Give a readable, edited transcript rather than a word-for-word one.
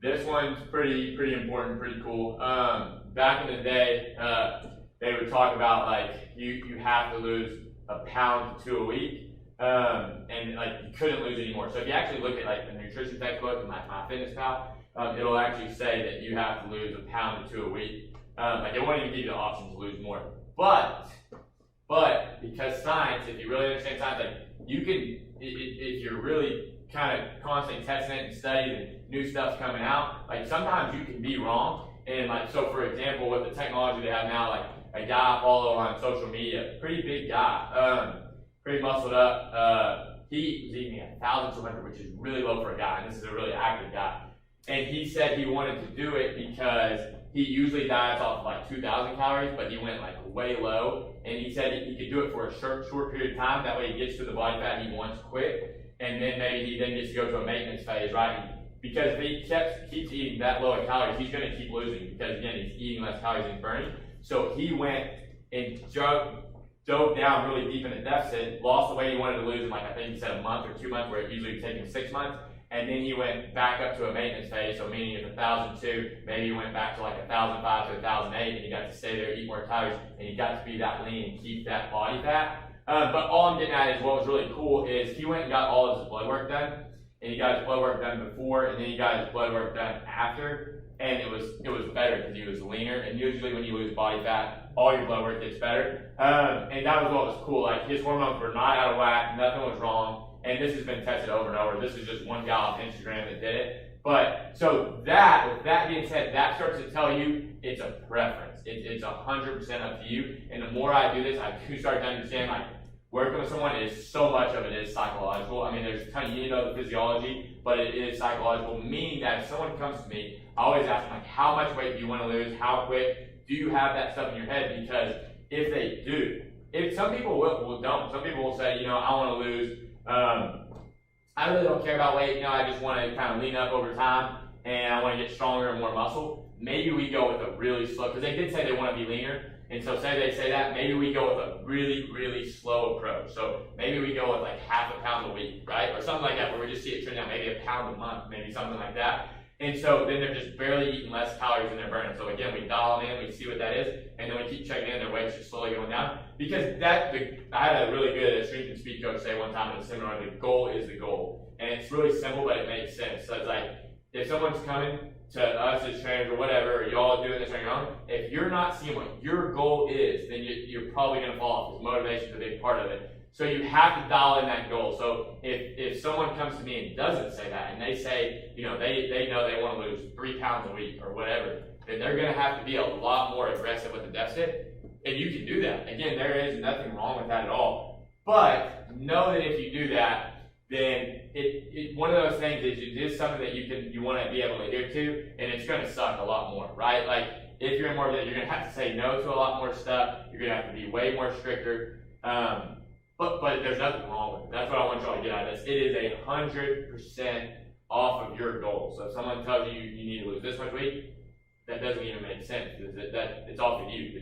This one's pretty important, pretty cool. Back in the day, they would talk about like you have to lose a pound to 2 a week, and like you couldn't lose anymore. So if you actually look at like the nutrition textbook and like MyFitnessPal, it'll actually say that you have to lose a pound to 2 a week. Like it won't even give you the option to lose more. But because science, if you really understand science, like you can, if you're really kind of constantly testing it and studying and new stuff's coming out, like sometimes you can be wrong. And like, so for example, with the technology they have now, like a guy I follow on social media, pretty big guy, pretty muscled up, he was eating 1,200, which is really low for a guy, and this is a really active guy. And he said he wanted to do it because he usually diets off of like 2,000 calories, but he went like way low. And he said he could do it for a short period of time. That way he gets to the body fat he wants quick. And then maybe he then gets to go to a maintenance phase, right? Because if he keeps eating that low in calories, he's going to keep losing because, again, he's eating less calories than he's burning. So he went and dove down really deep in a deficit, lost the weight he wanted to lose in like, I think he said a month or 2 months, where it usually would take him 6 months. And then he went back up to a maintenance phase, so meaning if 1,002, maybe he went back to like 1,005 to 1,008, and he got to stay there, eat more calories, and he got to be that lean and keep that body fat. But all I'm getting at is what was really cool is he went and got all of his blood work done, and he got his blood work done before, and then he got his blood work done after, and it was better because he was leaner. And usually when you lose body fat, all your blood work gets better. And that was what was cool. Like his hormones were not out of whack, nothing was wrong. And this has been tested over and over. This is just one guy on Instagram that did it. But so with that being said, that starts to tell you it's a preference. It's 100% up to you. And the more I do this, I do start to understand like working with someone is so much of it is psychological. I mean, there's a ton, you need to know the physiology, but it is psychological. Meaning that if someone comes to me, I always ask them like, how much weight do you want to lose? How quick? Do you have that stuff in your head? Because if they do, if some people will don't. Some people will say, I want to lose. I really don't care about weight, I just want to kind of lean up over time and I want to get stronger and more muscle. Maybe we go with a really slow, because they did say they want to be leaner, and so say they say that, maybe we go with a really slow approach. So maybe we go with like half a pound a week, right? Or something like that, where we just see it trend out, maybe a pound a month, maybe something like that. And so then they're just barely eating less calories than they're burning. So again, we dial them in, we see what that is, and then we keep checking in, their weight's just slowly going down. Because I had a really good strength and speed coach say one time in a seminar, the goal is the goal. And it's really simple, but it makes sense. So it's like, if someone's coming to us as trainers or whatever, or y'all doing this on your own, if you're not seeing what your goal is, then you're probably going to fall off, because motivation is a big part of it. So you have to dial in that goal. So if someone comes to me and doesn't say that, and they say, they know they want to lose 3 pounds a week or whatever, then they're going to have to be a lot more aggressive with the deficit. And you can do that. Again, there is nothing wrong with that at all. But know that if you do that, then one of those things is it is something that you want to be able to adhere to, and it's going to suck a lot more, right? Like if you're in more of that, you're going to have to say no to a lot more stuff. You're going to have to be way more stricter. But there's nothing wrong with it. That's what I want y'all to get out of this. It is 100% off of your goal. So if someone tells you you need to lose this much weight, that doesn't even make sense, because it's off of you.